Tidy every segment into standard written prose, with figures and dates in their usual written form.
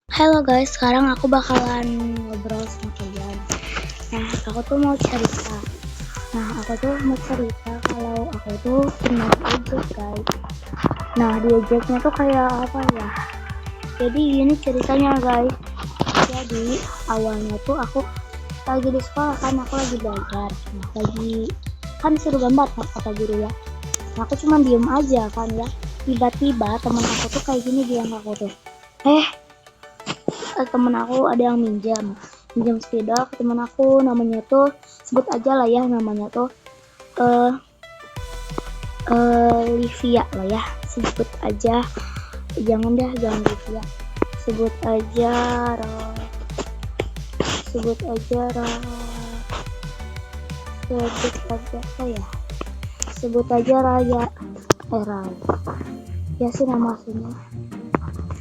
Halo guys, sekarang aku bakalan ngobrol sama kalian. Aku tuh mau cerita. Aku tuh mau cerita kalau aku tuh pernah diejek guys. Diejeknya tuh kayak apa ya? Jadi gini ceritanya guys. Jadi awalnya tuh aku lagi di sekolah kan, aku lagi belajar. Kan disuruh gambar kata guru ya. Aku cuma diem aja kan ya. Tiba-tiba teman aku tuh kayak gini bilang ke aku tuh. Temen aku ada yang minjam sepeda ke temen aku, namanya tuh sebut aja lah ya, namanya tuh Livia lah ya, sebut aja, jangan Livia, sebut aja Ra, sebut aja Raya, Raya ya sih nama aslinya,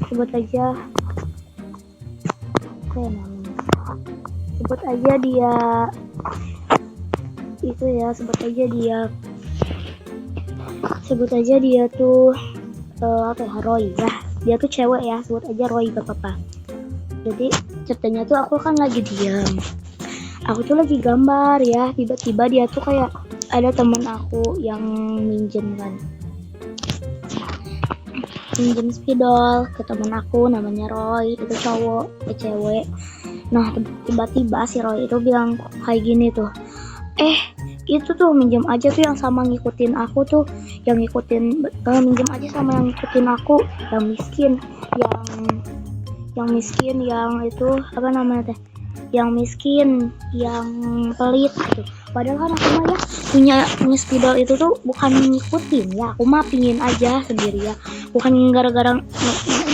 sebut aja sebut aja dia itu ya, sebut aja dia tuh Roy ya, dia tuh cewek ya, sebut aja Roy gak apa-apa. Jadi ceritanya tuh aku kan lagi diam, aku tuh lagi gambar ya, tiba-tiba dia tuh kayak ada teman aku yang minjem spidol ke temen aku, namanya Roy, itu cowok cewek. Tiba-tiba si Roy itu bilang kayak gini tuh, itu tuh minjem aja tuh yang sama ngikutin aku tuh, yang ngikutin minjem aja sama yang ngikutin aku, yang miskin yang itu apa namanya teh, yang miskin, yang pelit gitu. Padahal kan aku mah ya punya spidol itu tuh bukan ngikutin ya, aku mah pingin aja sendiri ya, bukan gara-gara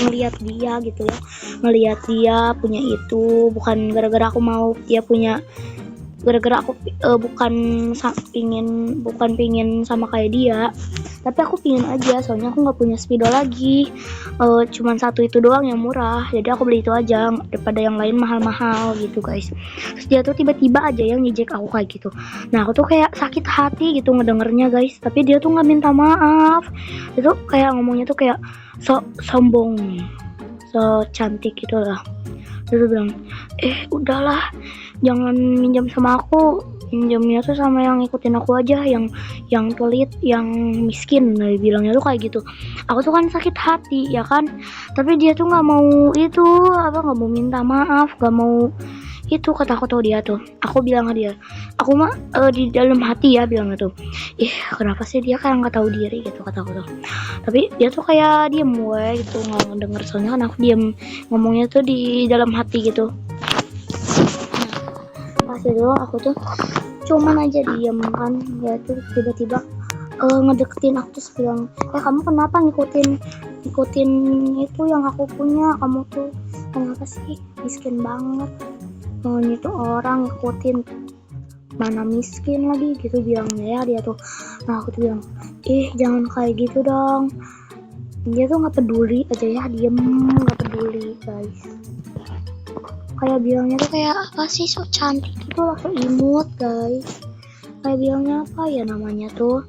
ngelihat dia gitu ya, ngelihat dia punya itu, bukan gara-gara aku mau dia punya, gara-gara aku bukan pingin sama kayak dia, tapi aku pingin aja, soalnya aku nggak punya spidol lagi, cuman satu itu doang yang murah, jadi aku beli itu aja daripada yang lain mahal-mahal gitu guys. Terus dia tuh tiba-tiba aja yang ngejek aku kayak gitu. Aku tuh kayak sakit hati gitu ngedengernya guys, tapi dia tuh nggak minta maaf, itu kayak ngomongnya tuh kayak sombong, so cantik gitu lah. Terus bilang, udahlah, jangan minjam sama aku, minjamnya tuh sama yang ngikutin aku aja, yang pelit, yang miskin. Dia bilangnya tuh kayak gitu. Aku tuh kan sakit hati ya kan, tapi dia tuh nggak mau itu nggak mau minta maaf, nggak mau itu, kata aku tuh dia tuh, aku bilang ke dia, aku mah di dalam hati ya bilangnya tuh, kenapa sih dia kayak nggak tahu diri gitu, kata aku tuh. Tapi dia tuh kayak diem gitu, nggak denger, soalnya kan aku diem ngomongnya tuh di dalam hati gitu. Pas itu aku tuh cuman aja diem kan, dia tuh tiba-tiba ngedeketin aku terus bilang, kamu kenapa ngikutin itu yang aku punya, kamu tuh kenapa sih, miskin banget, itu orang ngikutin, mana miskin lagi gitu bilangnya ya dia tuh. Aku tuh bilang, jangan kayak gitu dong. Dia tuh nggak peduli aja ya, diem nggak peduli guys, kayak bilangnya tuh kayak apa sih, so cantik gitu lah, so imut guys, kayak bilangnya apa ya namanya tuh,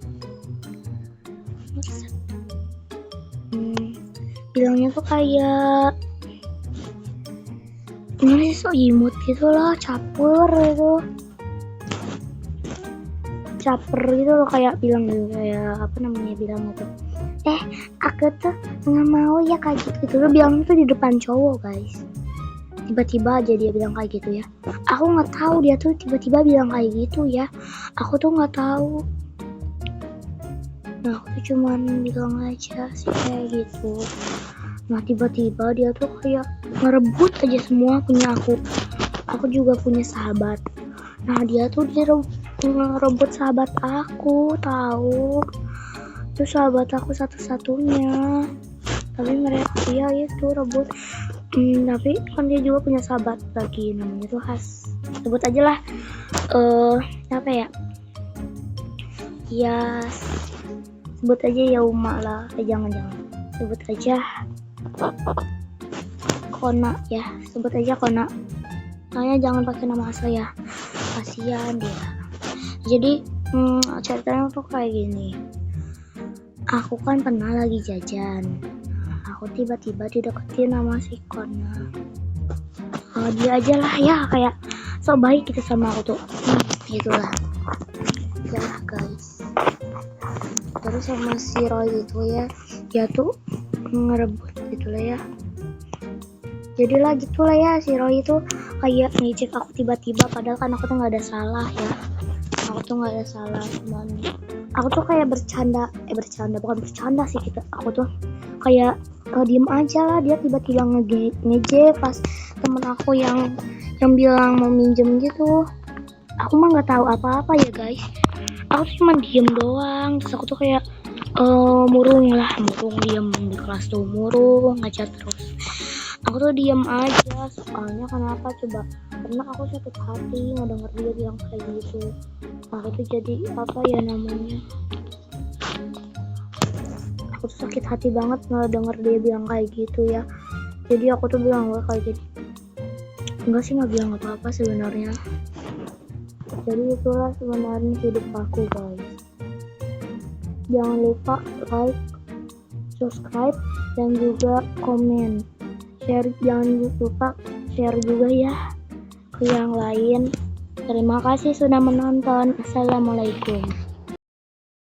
bilangnya tuh kayak gimana sih, so imut gitu loh, caper gitu loh, kayak bilang gitu, kayak apa namanya bilangnya tuh, aku tuh nggak mau ya kayak gitu loh, bilangnya tuh di depan cowok guys. Tiba-tiba aja dia bilang kayak gitu ya, aku nggak tahu dia tuh tiba-tiba bilang kayak gitu ya, aku tuh nggak tahu. Aku tuh cuman bilang aja sih kayak gitu. Tiba-tiba dia tuh kayak ngerebut aja semua punya aku juga punya sahabat. Dia tuh ngerebut sahabat aku, tahu, itu sahabat aku satu-satunya, tapi dia itu rebut. Tapi kan dia juga punya sahabat lagi, namanya tuh Has, sebut aja lah apa ya, sebut aja Yauma lah, jangan sebut aja Kona ya, sebut aja Kona, soalnya jangan pakai nama asli ya, kasihan dia. Jadi ceritanya tuh kayak gini, aku kan pernah lagi jajan, aku aku tiba-tiba dideketin sama si Kona. Dia aja lah ya kayak so baik gitu sama aku tuh. Gitulah ya guys. Terus sama si Roy itu ya, dia tuh ngerebut gitu lah ya. Jadilah gitulah ya, si Roy itu kayak ngejek aku tiba-tiba, padahal kan aku tuh nggak ada salah ya. Aku tuh nggak ada salah, cuman aku tuh kayak bercanda bukan bercanda sih kita. Aku tuh kayak diem aja lah, dia tiba-tiba ngejek pas temen aku yang bilang mau minjem gitu. Aku mah nggak tahu apa-apa ya guys. Aku tuh cuma diem doang, terus aku tuh kayak murung diem di kelas tuh, murung aja terus. Aku tuh diem aja, soalnya kenapa coba, karena aku sakit hati ngedenger dia bilang kayak gitu. Aku tuh jadi apa ya namanya, aku tuh sakit hati banget ngedenger dia bilang kayak gitu ya. Jadi aku tuh bilang kayak gitu, enggak sih, nggak bilang apa-apa sebenarnya. Jadi itulah sebenarnya hidup aku guys. Jangan lupa like, subscribe, dan juga komen. Share, jangan lupa share juga ya ke yang lain. Terima kasih sudah menonton. Assalamualaikum.